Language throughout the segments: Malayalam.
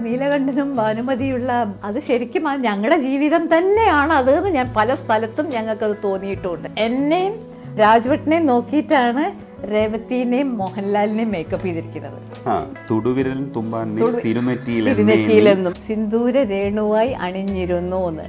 നീലകണ്ഠനും ഭാനുമതിയുള്ള അത് ശരിക്കും ഞങ്ങളുടെ ജീവിതം തന്നെയാണ് അത് എന്ന് ഞാൻ പല സ്ഥലത്തും ഞങ്ങൾക്കത് തോന്നിയിട്ടുമുണ്ട്. എന്നെയും രാജ്വട്ടിനെയും നോക്കിയിട്ടാണ് രേവതിനെയും മോഹൻലാലിനെയും മേക്കപ്പ് ചെയ്തിരിക്കുന്നത്. തിരുനെറ്റിയിലെന്നും സിന്ദൂര രേണുവായി അണിഞ്ഞിരുന്നു എന്ന്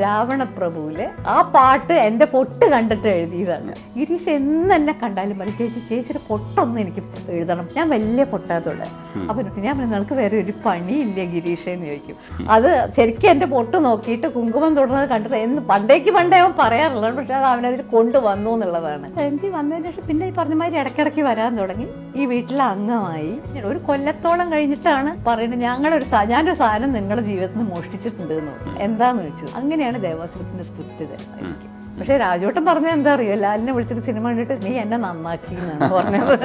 രാവണപ്രഭുവില് ആ പാട്ട് എന്റെ പൊട്ട് കണ്ടിട്ട് എഴുതിയതാണ്. ഗിരീഷ് എന്ന് എന്നെ കണ്ടാലും പറയും, ചേച്ചിയുടെ പൊട്ടൊന്നും എനിക്ക് എഴുതണം, ഞാൻ വലിയ പൊട്ടാത്തോടെ. അപ്പൊ ഞാൻ പറഞ്ഞു, നിനക്ക് വേറെ ഒരു പണിയില്ല ഗിരീഷ് എന്ന് ചോദിക്കും. അത് ശരിക്കും എന്റെ പൊട്ട് നോക്കിയിട്ട് കുങ്കുമം തൊടുന്നത് കണ്ടിട്ട് പണ്ടേ അവൻ പറയാറുള്ളത്, പക്ഷെ അത് അവനതിൽ കൊണ്ടുവന്നു എന്നുള്ളതാണ്. എനിക്ക് വന്നതിന് ശേഷം പിന്നെ ഈ പറഞ്ഞ മാതിരി ഇടയ്ക്കിടയ്ക്ക് വരാൻ തുടങ്ങി. ഈ വീട്ടിലെ അംഗമായി ഒരു കൊല്ലത്തോളം കഴിഞ്ഞിട്ടാണ് പറയുന്നത്, ഞാനൊരു സാധനം നിങ്ങളുടെ ജീവിതത്തിൽ മോഷ്ടിച്ചിട്ടുണ്ട് എന്ന്. എന്താന്ന് ചോദിച്ചു. അങ്ങനെയാണ് ദേവാസുരത്തിന്റെ സ്ക്രിപ്റ്റ് എനിക്ക്. പക്ഷെ രാജോട്ടൻ പറഞ്ഞത് എന്താ അറിയോ, ലാലിനെ വിളിച്ചിട്ട് സിനിമ കണ്ടിട്ട് നീ എന്നെ നന്നാക്കി എന്നാണ് പറഞ്ഞത്.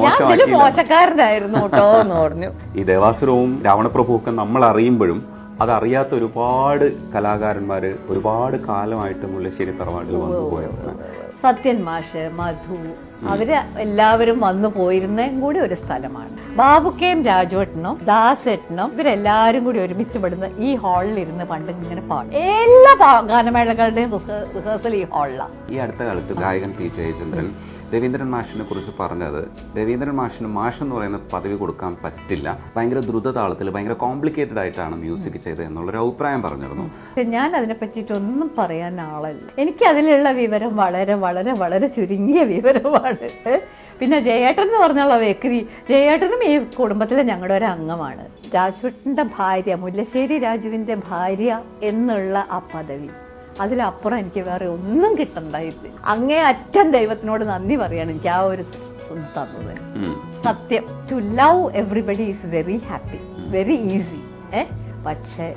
ഞാൻ ഇതില് മോശക്കാരനായിരുന്നു കേട്ടോ എന്ന് പറഞ്ഞു. ഈ ദേവാസുരവും രാവണപ്രഭുവും ഒക്കെ നമ്മൾ അറിയുമ്പോഴും അതറിയാത്ത ഒരുപാട് കലാകാരന്മാര് ഒരുപാട് കാലമായിട്ട് മുല്ലശ്ശേരി തറവാട്ടിൽ വന്നു പോയതാണ്. സത്യൻ മാഷ്, മധു, അവര് എല്ലാവരും വന്നു പോയിരുന്നതും കൂടി ഒരു സ്ഥലമാണ്. ബാബുക്കയും രാജുവേട്ടനും ദാസേട്ടനും ഇവരെല്ലാരും കൂടി ഒരുമിച്ച് പെടുന്ന ഈ ഹാളിൽ ഇരുന്ന് പണ്ട് ഇങ്ങനെ പാടും. എല്ലാ ഗാനമേളകളുടെയും റിഹേഴ്സൽ ഈ ഹാളിലാണ്. ഈ അടുത്ത കാലത്ത് ഗായകൻ പി ജയചന്ദ്രൻ രവീന്ദ്രൻ മാഷിനെ കുറിച്ച് പറഞ്ഞത്, രവീന്ദ്രൻ മാഷിന് മാഷ് എന്ന് പറയുന്ന പദവി കൊടുക്കാൻ പറ്റില്ല, ഭയങ്കര ദ്രുതതാളത്തിൽ ഭയങ്കര കോംപ്ലിക്കേറ്റഡ് ആയിട്ടാണ് മ്യൂസിക് ചെയ്തത് എന്നുള്ളൊരു അഭിപ്രായം പറഞ്ഞിരുന്നു. ഞാൻ അതിനെ പറ്റിയിട്ടൊന്നും പറയാൻ ആളല്ല. എനിക്ക് അതിലുള്ള വിവരം വളരെ വളരെ വളരെ ചുരുങ്ങിയ വിവരമാണ്. പിന്നെ ജയേട്ടൻ എന്ന് പറഞ്ഞുള്ള വ്യക്തി, ജയേട്ടനും ഈ കുടുംബത്തിലെ ഞങ്ങളുടെ ഒരു അംഗമാണ്. രാജുവിൻ്റെ ഭാര്യ, മുല്ലശ്ശേരി രാജുവിൻ്റെ ഭാര്യ എന്നുള്ള ആ പദവി, അതിലപ്പുറം എനിക്ക് വേറെ ഒന്നും കിട്ടണ്ടായില്ല. അങ്ങേ അറ്റം ദൈവത്തിനോട് നന്ദി പറയാണ് എനിക്ക് ആ ഒരു തന്നത്. സത്യം, to love everybody is very happy, very easy. പക്ഷെ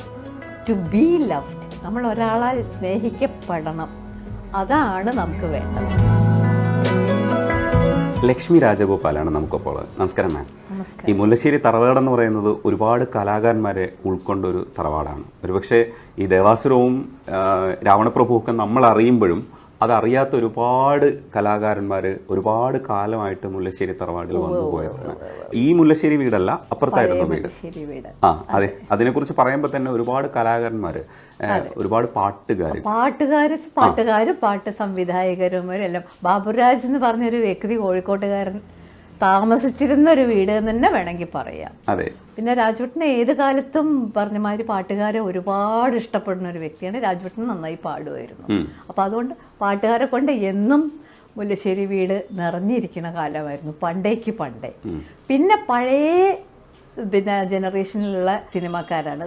ടു ബി ലവ്ഡ്, നമ്മൾ ഒരാളാൽ സ്നേഹിക്കപ്പെടണം, അതാണ് നമുക്ക് വേണ്ടത്. ലക്ഷ്മി രാജഗോപാലാണ് നമുക്കൊപ്പോൾ. നമസ്കാരം മാം. ഈ മുല്ലശ്ശേരി തറവാട് എന്ന് പറയുന്നത് ഒരുപാട് കലാകാരന്മാരെ ഉൾക്കൊണ്ടൊരു തറവാടാണ്. ഒരുപക്ഷെ ഈ ദേവാസുരവും രാവണപ്രഭുവും ഒക്കെ നമ്മൾ അറിയുമ്പോഴും അതറിയാത്ത ഒരുപാട് കലാകാരന്മാര് ഒരുപാട് കാലമായിട്ട് മുല്ലശ്ശേരി തറവാടിൽ വന്നു പോയതാണ്. ഈ മുല്ലശ്ശേരി വീടല്ല, അപ്പുറത്തായിരുന്നു വീട്. അതെ, അതിനെക്കുറിച്ച് പറയുമ്പോൾ തന്നെ ഒരുപാട് കലാകാരന്മാര്, ഒരുപാട് പാട്ടുകാരും പാട്ട് സംവിധായകരും എല്ലാം. ബാബുരാജ് എന്ന് പറഞ്ഞൊരു വ്യക്തി, കോഴിക്കോട്ടുകാരൻ, താമസിച്ചിരുന്ന ഒരു വീട് എന്ന് തന്നെ വേണമെങ്കിൽ പറയാം. അതെ. പിന്നെ രാജുവേട്ടനെ ഏത് കാലത്തും പറഞ്ഞ മാതിരി പാട്ടുകാരെ ഒരുപാട് ഇഷ്ടപ്പെടുന്ന ഒരു വ്യക്തിയാണ്. രാജുവേട്ടൻ നന്നായി പാടുമായിരുന്നു. അപ്പൊ അതുകൊണ്ട് പാട്ടുകാരെ കൊണ്ട് എന്നും മുല്ലശ്ശേരി വീട് നിറഞ്ഞിരിക്കുന്ന കാലമായിരുന്നു പണ്ടേ. പിന്നെ പഴയ ജനറേഷനിലുള്ള സിനിമാക്കാരാണ്.